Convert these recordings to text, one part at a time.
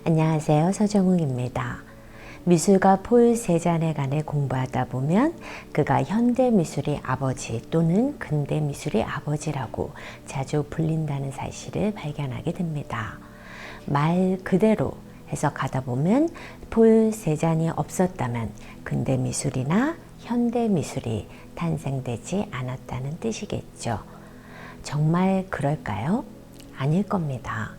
안녕하세요. 서정웅입니다. 미술가 폴 세잔에 관해 공부하다 보면 그가 현대미술의 아버지 또는 근대미술의 아버지라고 자주 불린다는 사실을 발견하게 됩니다. 말 그대로 해석하다 보면 폴 세잔이 없었다면 근대미술이나 현대미술이 탄생되지 않았다는 뜻이겠죠. 정말 그럴까요? 아닐 겁니다.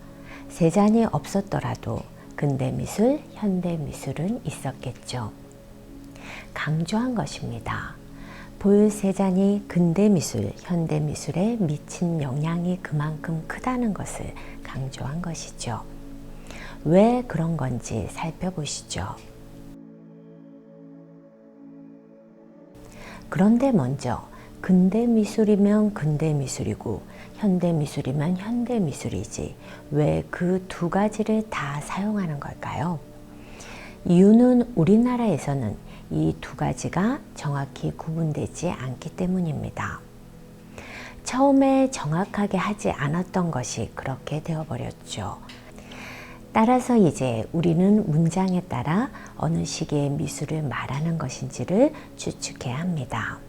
세잔이 없었더라도 근대미술, 현대미술은 있었겠죠. 강조한 것입니다. 폴 세잔이 근대미술, 현대미술에 미친 영향이 그만큼 크다는 것을 강조한 것이죠. 왜 그런 건지 살펴보시죠. 그런데 먼저 근대미술이면 근대미술이고 현대미술이면 현대미술이지 왜 그 두 가지를 다 사용하는 걸까요? 이유는 우리나라에서는 이 두 가지가 정확히 구분되지 않기 때문입니다. 처음에 정확하게 하지 않았던 것이 그렇게 되어버렸죠. 따라서 이제 우리는 문장에 따라 어느 시기의 미술을 말하는 것인지를 추측해야 합니다.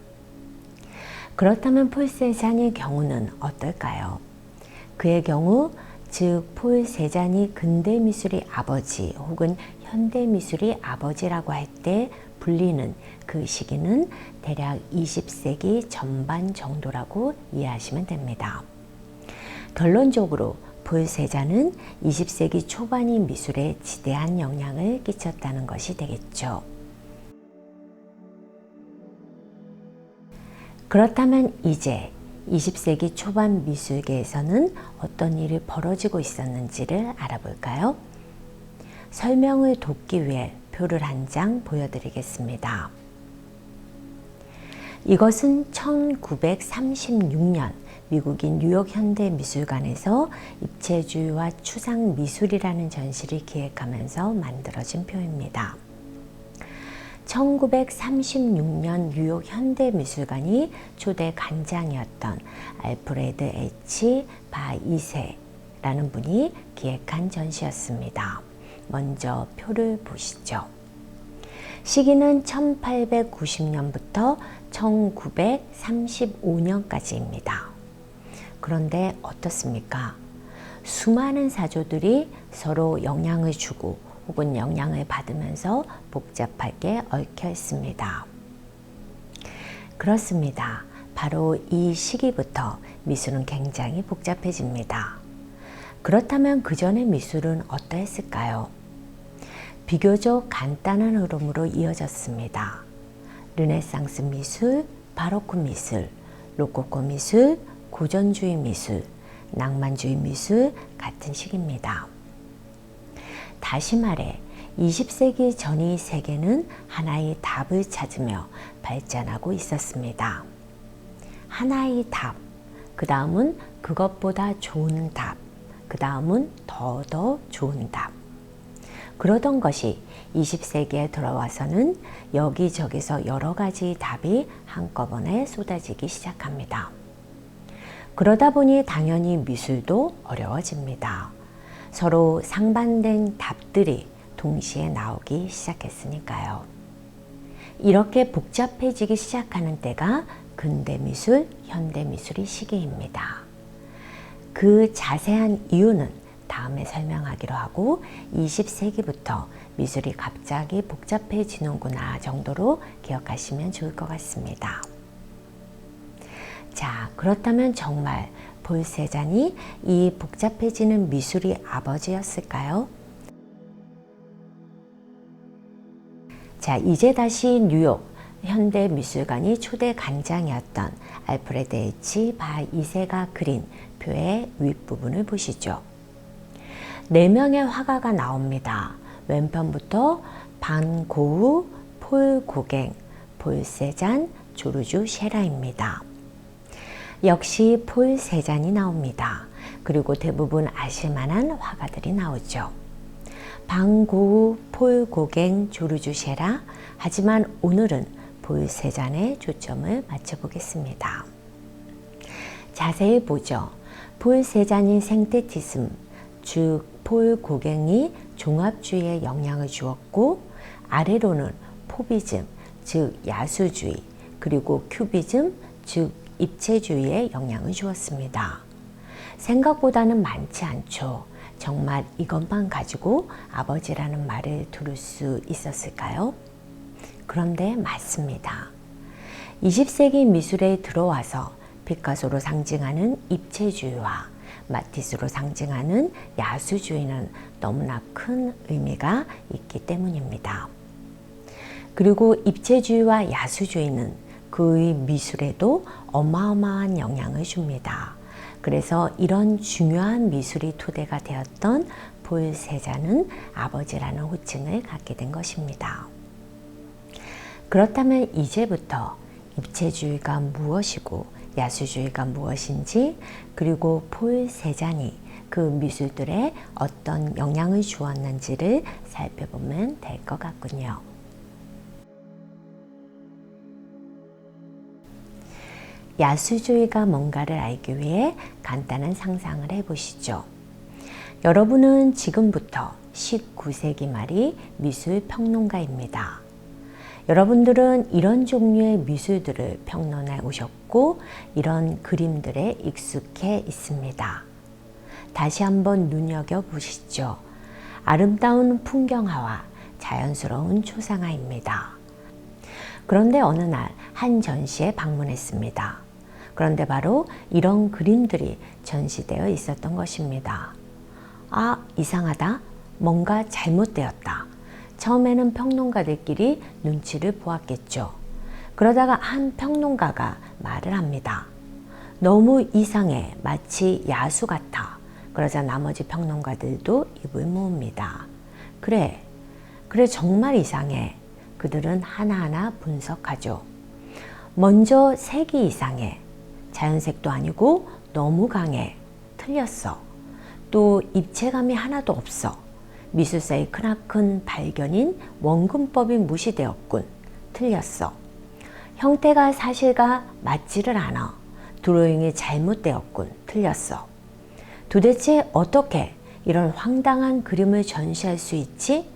그렇다면 폴 세잔의 경우는 어떨까요? 그의 경우 즉 폴 세잔이 근대미술의 아버지 혹은 현대미술의 아버지라고 할 때 불리는 그 시기는 대략 20세기 전반 정도라고 이해하시면 됩니다. 결론적으로 폴 세잔은 20세기 초반의 미술에 지대한 영향을 끼쳤다는 것이 되겠죠. 그렇다면 이제 20세기 초반 미술계에서는 어떤 일이 벌어지고 있었는지를 알아볼까요? 설명을 돕기 위해 표를 한 장 보여드리겠습니다. 이것은 1936년 미국인 뉴욕 현대미술관에서 입체주의와 추상미술이라는 전시를 기획하면서 만들어진 표입니다. 1936년 뉴욕 현대미술관이 초대 관장이었던 알프레드 H. 바 2세라는 분이 기획한 전시였습니다. 먼저 표를 보시죠. 시기는 1890년부터 1935년까지입니다. 그런데 어떻습니까? 수많은 사조들이 서로 영향을 주고 혹은 영향을 받으면서 복잡하게 얽혀 있습니다. 그렇습니다. 바로 이 시기부터 미술은 굉장히 복잡해집니다. 그렇다면 그 전의 미술은 어떠했을까요? 비교적 간단한 흐름으로 이어졌습니다. 르네상스 미술, 바로크 미술, 로코코 미술, 고전주의 미술, 낭만주의 미술 같은 시기입니다. 다시 말해 20세기 전의 세계는 하나의 답을 찾으며 발전하고 있었습니다. 하나의 답, 그 다음은 그것보다 좋은 답, 그 다음은 더 좋은 답. 그러던 것이 20세기에 들어와서는 여기저기서 여러 가지 답이 한꺼번에 쏟아지기 시작합니다. 그러다 보니 당연히 미술도 어려워집니다. 서로 상반된 답들이 동시에 나오기 시작했으니까요. 이렇게 복잡해지기 시작하는 때가 근대미술, 현대미술의 시기입니다. 그 자세한 이유는 다음에 설명하기로 하고 20세기부터 미술이 갑자기 복잡해지는구나 정도로 기억하시면 좋을 것 같습니다. 자, 그렇다면 정말 폴 세잔이 이 복잡해지는 미술의 아버지였을까요? 자, 이제 다시 뉴욕 현대미술관이 초대 관장이었던 알프레드 H. 바 2세가 그린 표의 윗부분을 보시죠. 4명의 화가가 나옵니다. 왼편부터 반 고흐, 폴 고갱, 폴 세잔, 조르주 셰라입니다. 역시 폴 세잔이 나옵니다. 그리고 대부분 아실만한 화가들이 나오죠. 반 고흐, 폴 고갱, 조르주 셰라. 하지만 오늘은 폴 세잔에 초점을 맞춰보겠습니다. 자세히 보죠. 폴 세잔이 생테티즘, 즉 폴 고갱이 종합주의에 영향을 주었고, 아래로는 포비즘, 즉 야수주의, 그리고 큐비즘, 즉 입체주의에 영향을 주었습니다. 생각보다는 많지 않죠. 정말 이것만 가지고 아버지라는 말을 들을 수 있었을까요? 그런데 맞습니다. 20세기 미술에 들어와서 피카소로 상징하는 입체주의와 마티스로 상징하는 야수주의는 너무나 큰 의미가 있기 때문입니다. 그리고 입체주의와 야수주의는 그의 미술에도 어마어마한 영향을 줍니다. 그래서 이런 중요한 미술이 토대가 되었던 폴 세잔은 아버지라는 호칭을 갖게 된 것입니다. 그렇다면 이제부터 입체주의가 무엇이고 야수주의가 무엇인지, 그리고 폴 세잔이 그 미술들에 어떤 영향을 주었는지를 살펴보면 될 것 같군요. 야수주의가 뭔가를 알기 위해 간단한 상상을 해보시죠. 여러분은 지금부터 19세기 말이 미술 평론가입니다. 여러분들은 이런 종류의 미술들을 평론해 오셨고 이런 그림들에 익숙해 있습니다. 다시 한번 눈여겨보시죠. 아름다운 풍경화와 자연스러운 초상화입니다. 그런데 어느 날 한 전시에 방문했습니다. 그런데 바로 이런 그림들이 전시되어 있었던 것입니다. 아, 이상하다. 뭔가 잘못되었다. 처음에는 평론가들끼리 눈치를 보았겠죠. 그러다가 한 평론가가 말을 합니다. 너무 이상해. 마치 야수 같아. 그러자 나머지 평론가들도 입을 모읍니다. 그래 정말 이상해. 그들은 하나하나 분석하죠. 먼저 색이 이상해. 자연색도 아니고 너무 강해. 틀렸어. 또 입체감이 하나도 없어. 미술사의 크나큰 발견인 원근법이 무시되었군. 틀렸어. 형태가 사실과 맞지를 않아. 드로잉이 잘못되었군. 틀렸어. 도대체 어떻게 이런 황당한 그림을 전시할 수 있지?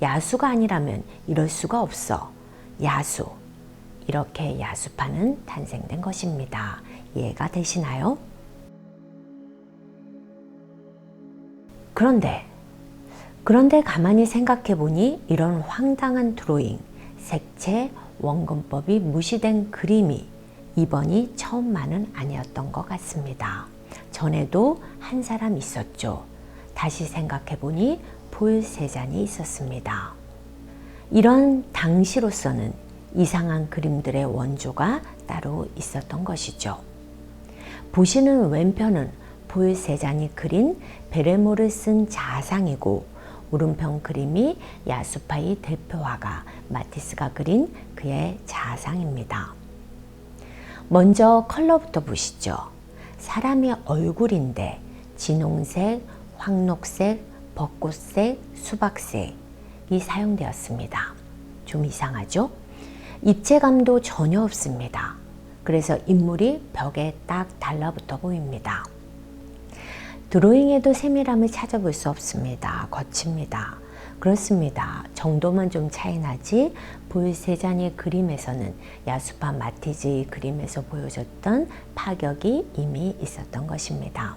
야수가 아니라면 이럴 수가 없어. 야수. 이렇게 야수파는 탄생된 것입니다. 이해가 되시나요? 그런데 가만히 생각해 보니 이런 황당한 드로잉, 색채, 원근법이 무시된 그림이 이번이 처음만은 아니었던 것 같습니다. 전에도 한 사람 있었죠. 다시 생각해 보니 폴 세잔이 있었습니다. 이런 당시로서는 이상한 그림들의 원조가 따로 있었던 것이죠. 보시는 왼편은 폴 세잔이 그린 베레모를 쓴 자상이고, 오른편 그림이 야수파의 대표 화가 마티스가 그린 그의 자상입니다. 먼저 컬러부터 보시죠. 사람의 얼굴인데 진홍색, 황록색, 벚꽃색, 수박색이 사용되었습니다. 좀 이상하죠? 입체감도 전혀 없습니다. 그래서 인물이 벽에 딱 달라붙어 보입니다. 드로잉에도 세밀함을 찾아볼 수 없습니다. 거칩니다. 그렇습니다. 정도만 좀 차이 나지 폴 세잔의 그림에서는 야수파 마티즈의 그림에서 보여줬던 파격이 이미 있었던 것입니다.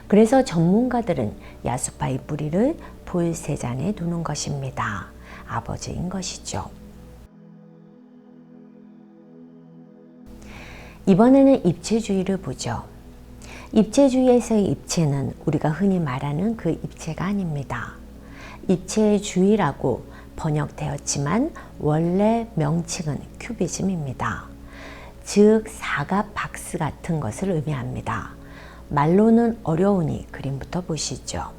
그래서 전문가들은 야수파의 뿌리를 폴 세잔에 두는 것입니다. 아버지인 것이죠. 이번에는 입체주의를 보죠. 입체주의에서의 입체는 우리가 흔히 말하는 그 입체가 아닙니다. 입체주의라고 번역되었지만 원래 명칭은 큐비즘입니다. 즉 사각 박스 같은 것을 의미합니다. 말로는 어려우니 그림부터 보시죠.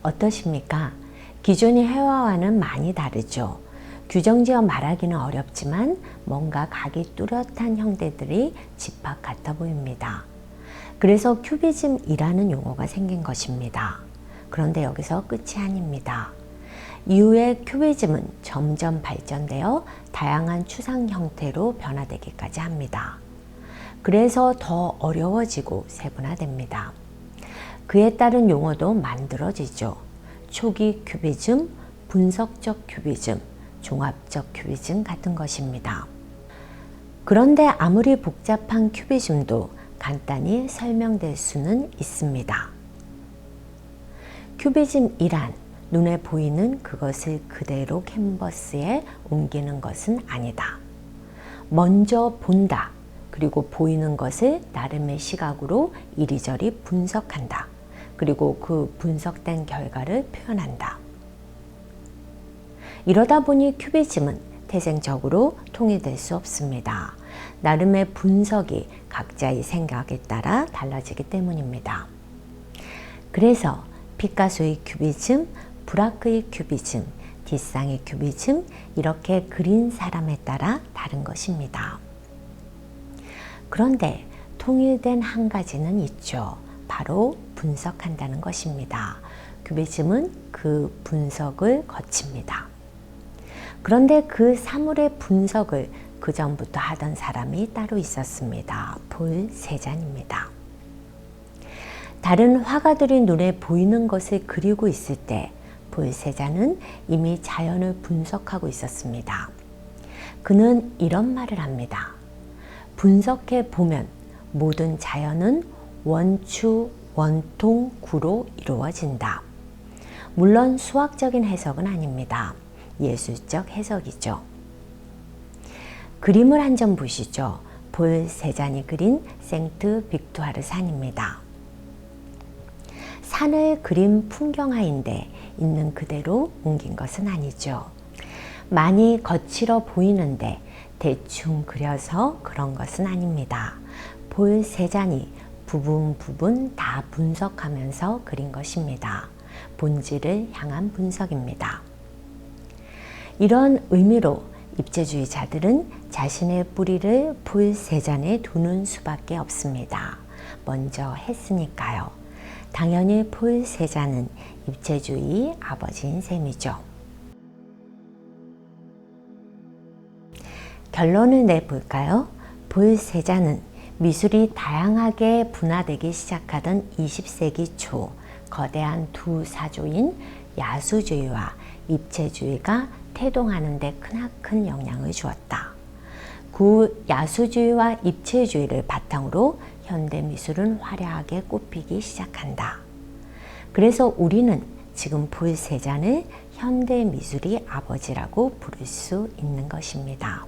어떠십니까? 기존의 회화와는 많이 다르죠. 규정지어 말하기는 어렵지만 뭔가 각이 뚜렷한 형태들이 집합 같아 보입니다. 그래서 큐비즘이라는 용어가 생긴 것입니다. 그런데 여기서 끝이 아닙니다. 이후에 큐비즘은 점점 발전되어 다양한 추상 형태로 변화되기까지 합니다. 그래서 더 어려워지고 세분화됩니다. 그에 따른 용어도 만들어지죠. 초기 큐비즘, 분석적 큐비즘, 종합적 큐비즘 같은 것입니다. 그런데 아무리 복잡한 큐비즘도 간단히 설명될 수는 있습니다. 큐비즘이란 눈에 보이는 그것을 그대로 캔버스에 옮기는 것은 아니다. 먼저 본다. 그리고 보이는 것을 나름의 시각으로 이리저리 분석한다. 그리고 그 분석된 결과를 표현한다. 이러다 보니 큐비즘은 태생적으로 통일될 수 없습니다. 나름의 분석이 각자의 생각에 따라 달라지기 때문입니다. 그래서 피카소의 큐비즘, 브라크의 큐비즘, 디상의 큐비즘 이렇게 그린 사람에 따라 다른 것입니다. 그런데 통일된 한 가지는 있죠. 바로 분석한다는 것입니다. 큐비즘은 그 분석을 거칩니다. 그런데 그 사물의 분석을 그 전부터 하던 사람이 따로 있었습니다. 볼 세잔입니다. 다른 화가들이 눈에 보이는 것을 그리고 있을 때 볼 세잔은 이미 자연을 분석하고 있었습니다. 그는 이런 말을 합니다. 분석해 보면 모든 자연은 원추, 원통, 구로 이루어진다. 물론 수학적인 해석은 아닙니다. 예술적 해석이죠. 그림을 한 점 보시죠. 볼 세잔이 그린 생트 빅투아르 산입니다. 산을 그린 풍경화인데 있는 그대로 옮긴 것은 아니죠. 많이 거칠어 보이는데 대충 그려서 그런 것은 아닙니다. 볼 세잔이 부분 다 분석하면서 그린 것입니다. 본질을 향한 분석입니다. 이런 의미로 입체주의자들은 자신의 뿌리를 볼 세잔에 두는 수밖에 없습니다. 먼저 했으니까요. 당연히 볼 세잔은 입체주의 아버지인 셈이죠. 결론을 내볼까요? 볼 세잔은 미술이 다양하게 분화되기 시작하던 20세기 초 거대한 두 사조인 야수주의와 입체주의가 태동하는 데 크나큰 영향을 주었다. 그 야수주의와 입체주의를 바탕으로 현대미술은 화려하게 꽃피기 시작한다. 그래서 우리는 지금 볼 세잔을 현대미술의 아버지라고 부를 수 있는 것입니다.